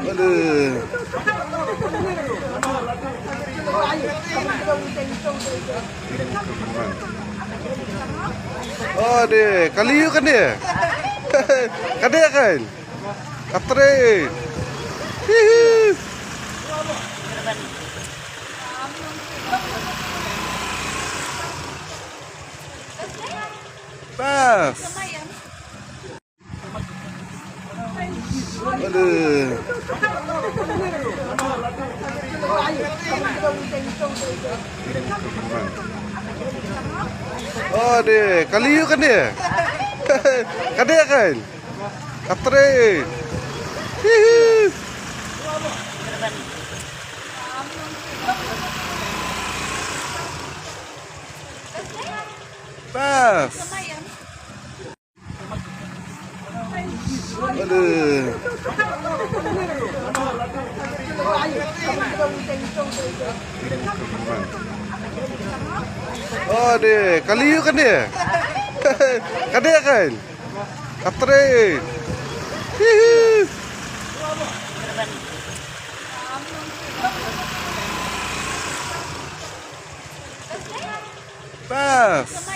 Aduh. Oh deh, kaliu kan dia? Kan dia kan? Katrin. Hihi. Pas. Aduh. Oh deh, kaliu kan dia? Kan dia kan? Katrin. Hihi. Pas. Aduh. Oh deh, kaliu kan dia? Kan dia kan? Katrin. Hihi. Pas.